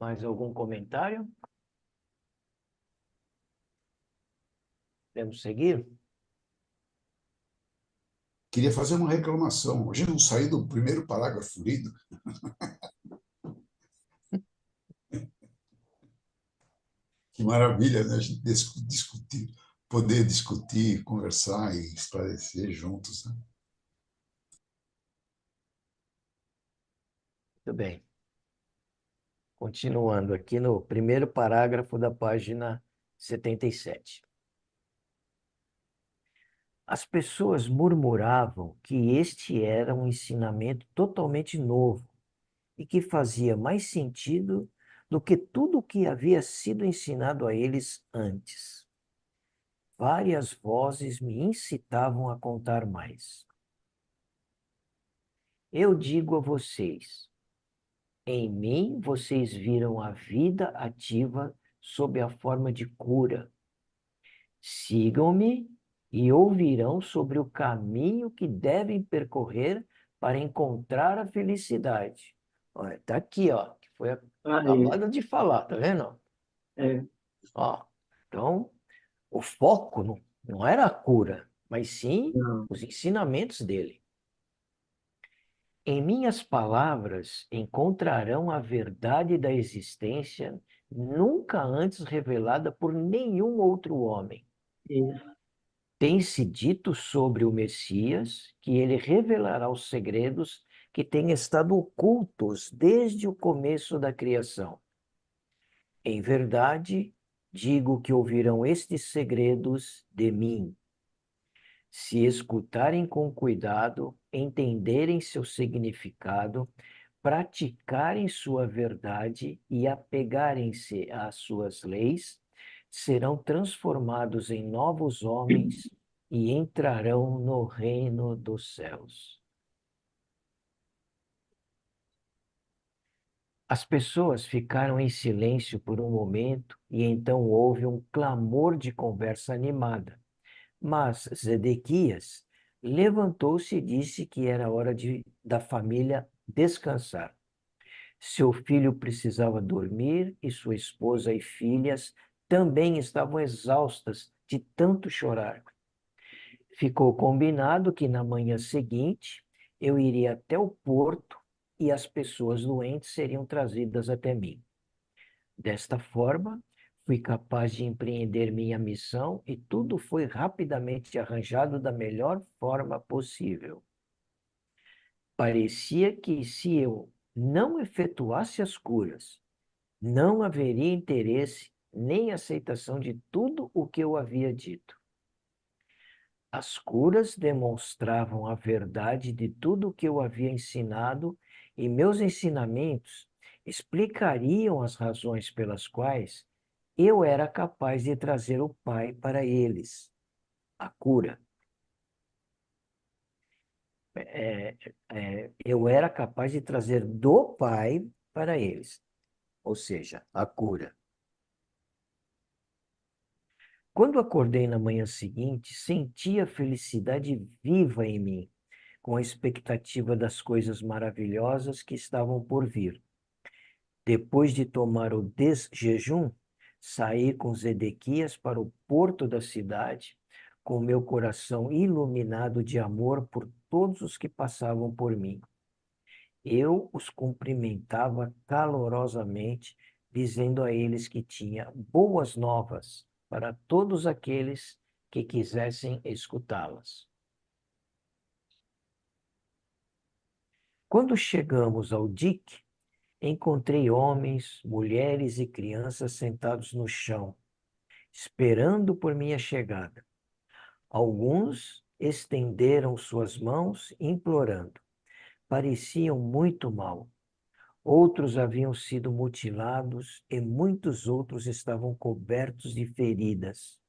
Mais algum comentário? Podemos seguir? Queria fazer uma reclamação. Hoje não saí do primeiro parágrafo lido. Que maravilha, né? A gente discutir, poder discutir, conversar e esclarecer juntos, né? Muito bem. Continuando aqui no primeiro parágrafo da página 77. As pessoas murmuravam que este era um ensinamento totalmente novo e que fazia mais sentido do que tudo o que havia sido ensinado a eles antes. Várias vozes me incitavam a contar mais. Eu digo a vocês, em mim vocês viram a vida ativa sob a forma de cura. Sigam-me e ouvirão sobre o caminho que devem percorrer para encontrar a felicidade. Olha, tá aqui, ó, que foi acabado de falar, tá vendo? Ó, então, o foco não era a cura, mas sim os ensinamentos dele. Em minhas palavras encontrarão a verdade da existência nunca antes revelada por nenhum outro homem. Tem-se dito sobre o Messias que ele revelará os segredos que têm estado ocultos desde o começo da criação. Em verdade, digo que ouvirão estes segredos de mim. Se escutarem com cuidado, entenderem seu significado, praticarem sua verdade e apegarem-se às suas leis, serão transformados em novos homens e entrarão no reino dos céus. As pessoas ficaram em silêncio por um momento e então houve um clamor de conversa animada. Mas Zedequias levantou-se e disse que era hora da família descansar. Seu filho precisava dormir e sua esposa e filhas também estavam exaustas de tanto chorar. Ficou combinado que na manhã seguinte eu iria até o porto e as pessoas doentes seriam trazidas até mim. Desta forma, fui capaz de empreender minha missão e tudo foi rapidamente arranjado da melhor forma possível. Parecia que se eu não efetuasse as curas, não haveria interesse nem aceitação de tudo o que eu havia dito. As curas demonstravam a verdade de tudo o que eu havia ensinado e meus ensinamentos explicariam as razões pelas quais eu era capaz de trazer o Pai para eles, a cura. Eu era capaz de trazer do Pai para eles, ou seja, a cura. Quando acordei na manhã seguinte, senti a felicidade viva em mim, com a expectativa das coisas maravilhosas que estavam por vir. Depois de tomar o desjejum, saí com Zedequias para o porto da cidade, com meu coração iluminado de amor por todos os que passavam por mim. Eu os cumprimentava calorosamente, dizendo a eles que tinha boas novas para todos aqueles que quisessem escutá-las. Quando chegamos ao dique, encontrei homens, mulheres e crianças sentados no chão, esperando por minha chegada. Alguns estenderam suas mãos, implorando. Pareciam muito mal. Outros haviam sido mutilados e muitos outros estavam cobertos de feridas.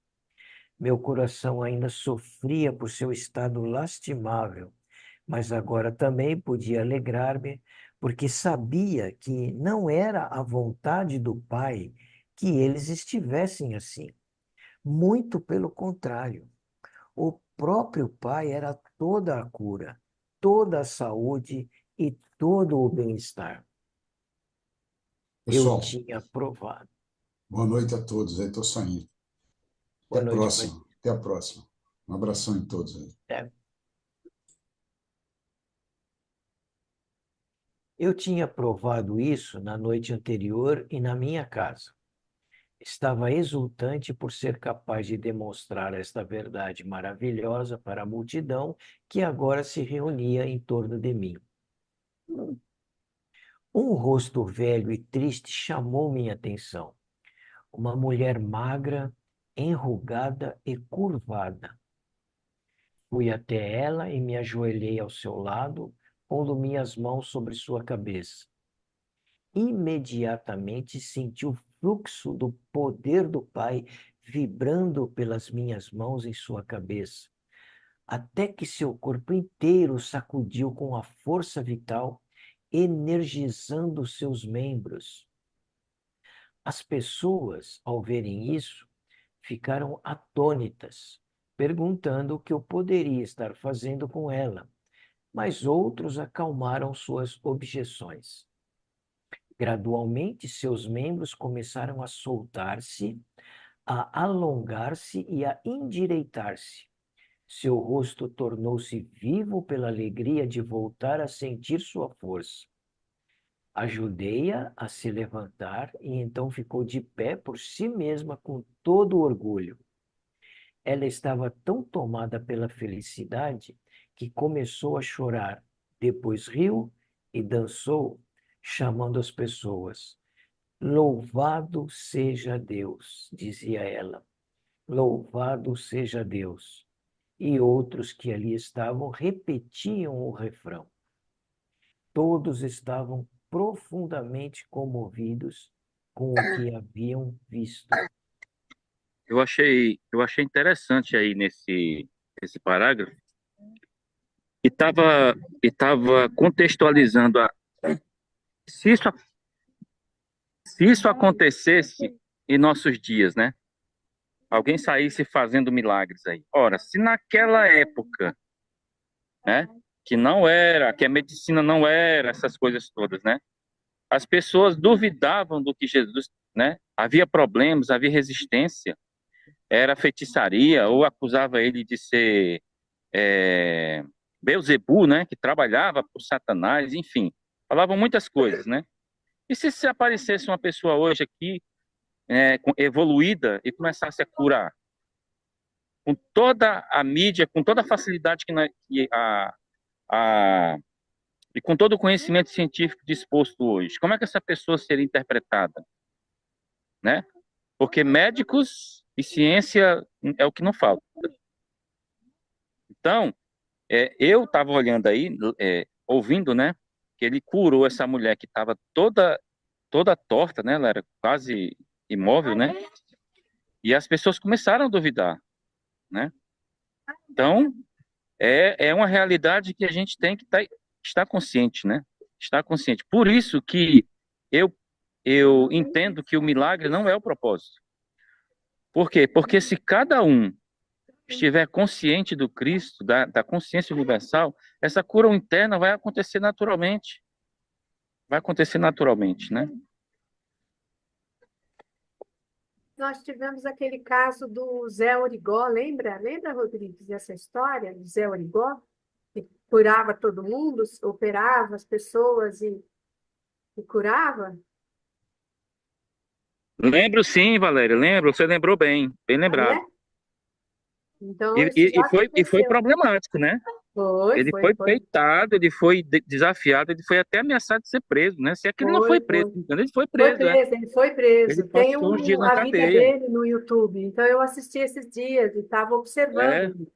Meu coração ainda sofria por seu estado lastimável, mas agora também podia alegrar-me, porque sabia que não era a vontade do Pai que eles estivessem assim. Muito pelo contrário. O próprio Pai era toda a cura, toda a saúde e todo o bem-estar. Eu Pessoal, tinha provado. boa noite a todos. Aí estou saindo. Até Boa a noite, próxima. Até a próxima. Um abração em todos aí. Eu tinha provado isso na noite anterior e na minha casa. Estava exultante por ser capaz de demonstrar esta verdade maravilhosa para a multidão que agora se reunia em torno de mim. Um rosto velho e triste chamou minha atenção. Uma mulher magra, enrugada e curvada. Fui até ela e me ajoelhei ao seu lado, pondo minhas mãos sobre sua cabeça. Imediatamente senti o fluxo do poder do Pai vibrando pelas minhas mãos em sua cabeça, até que seu corpo inteiro sacudiu com a força vital, energizando seus membros. As pessoas, ao verem isso, ficaram atônitas, perguntando o que eu poderia estar fazendo com ela, mas outros acalmaram suas objeções. Gradualmente, seus membros começaram a soltar-se, a alongar-se e a endireitar-se. Seu rosto tornou-se vivo pela alegria de voltar a sentir sua força. Ajudei-a a se levantar e então ficou de pé por si mesma com todo o orgulho. Ela estava tão tomada pela felicidade que começou a chorar. Depois riu e dançou, chamando as pessoas. Louvado seja Deus, dizia ela. Louvado seja Deus. E outros que ali estavam repetiam o refrão. Todos estavam profundamente comovidos com o que haviam visto. Eu achei interessante aí nesse parágrafo e tava contextualizando se isso, se isso acontecesse em nossos dias, né? Alguém saísse fazendo milagres aí. Ora, se naquela época, né, que a medicina não era essas coisas todas, né? As pessoas duvidavam do que Jesus, né? Havia problemas, havia resistência, era feitiçaria ou acusava ele de ser Beelzebu, né, que trabalhava por Satanás, enfim, falavam muitas coisas, né? E se aparecesse uma pessoa hoje aqui evoluída e começasse a curar com toda a mídia, com toda a facilidade a- e com todo o conhecimento científico disposto hoje, como é que essa pessoa seria interpretada, né? Porque médicos e ciência é o que não falta. Então, eu estava olhando aí, ouvindo, né, que ele curou essa mulher que estava toda torta, né? Ela era quase imóvel, né? E as pessoas começaram a duvidar, né? Então, é uma realidade que a gente tem que estar consciente, né? Estar consciente. Por isso que eu, eu entendo que o milagre não é o propósito. Por quê? Porque se cada um estiver consciente do Cristo, da consciência universal, essa cura interna vai acontecer naturalmente. Vai acontecer naturalmente, né? Nós tivemos aquele caso do Zé Origó, lembra? Lembra, Rodrigues, dessa história do Zé Origó? Que curava todo mundo, operava as pessoas e curava? Lembro sim, Valéria, lembro, você lembrou bem Ah, lembrado. é? Então, E, isso e, já e foi, e foi aconteceu. problemático, né? Ele foi Foi. peitado, ele foi desafiado, ele foi até ameaçado de ser preso, né? Se é que ele não Foi, foi preso, foi. entendeu? Ele foi Foi preso, é. preso, ele foi Ele preso. Tem passou uns dias na a vida cadeia. dele no YouTube. Então, eu assisti esses dias e estava É, observando.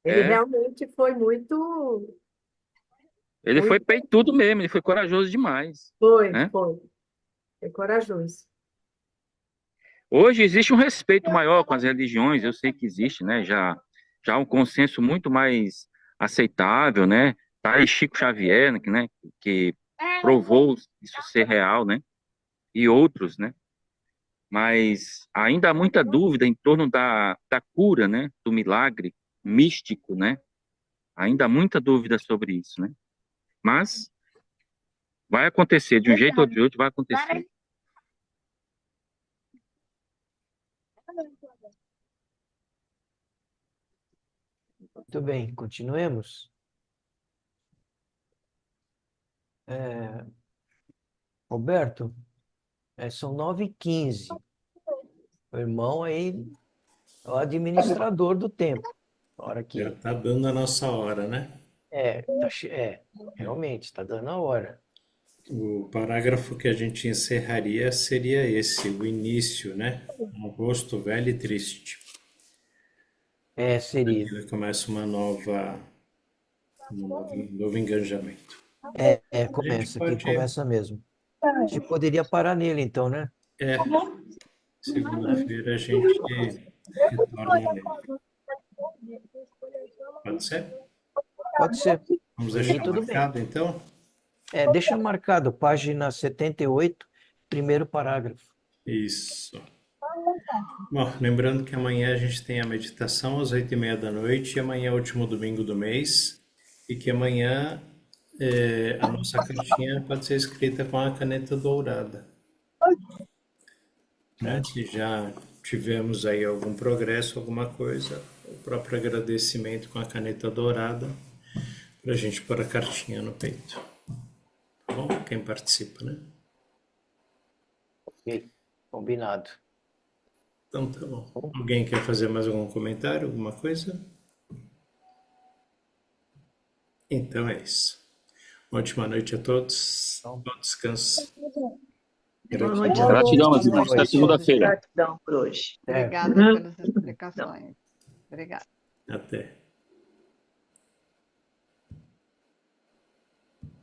Ele é. realmente foi muito, Ele foi muito. peitudo mesmo, ele foi corajoso demais, Foi, né? foi. É corajoso. Hoje existe um respeito maior com as religiões, eu sei que existe, né? Já há um consenso muito mais aceitável, né? Tá aí Chico Xavier, né? Que provou isso ser real, né? E outros, né? Mas ainda há muita dúvida em torno da cura, né? Do milagre místico, né? Ainda há muita dúvida sobre isso, né? Mas vai acontecer, de um jeito ou de outro vai acontecer. Muito bem, continuemos. Roberto, são 9h15. O irmão aí é o administrador do tempo. A hora Já que está dando a nossa hora, né? realmente, está dando a hora. O parágrafo que a gente encerraria seria esse, o início, né? Um rosto velho e triste. Seria. Aqui começa um novo engajamento. Começa, aqui pode- começa mesmo. A gente poderia parar nele, então, né? Segunda-feira a gente retorna nele. Pode ser? Pode ser. Vamos Por mim, deixar tudo bem. marcado, então? Deixa marcado, página 78, primeiro parágrafo. Isso. Bom, lembrando que amanhã a gente tem a meditação às 8h30 da noite, e amanhã é o último domingo do mês, e que amanhã a nossa cartinha pode ser escrita com a caneta dourada. Né? Se já tivemos aí algum progresso, alguma coisa, o próprio agradecimento com a caneta dourada, para a gente pôr a cartinha no peito. Tá bom? Quem participa, né? Ok, combinado. Então tá bom. Alguém quer fazer mais algum comentário, alguma coisa? Então é isso. Ótima noite a todos. Bom descanso. Boa noite. Gratidão, meus irmãos. Até segunda-feira. Gratidão por hoje. Obrigada pelas explicações. Obrigada. Até.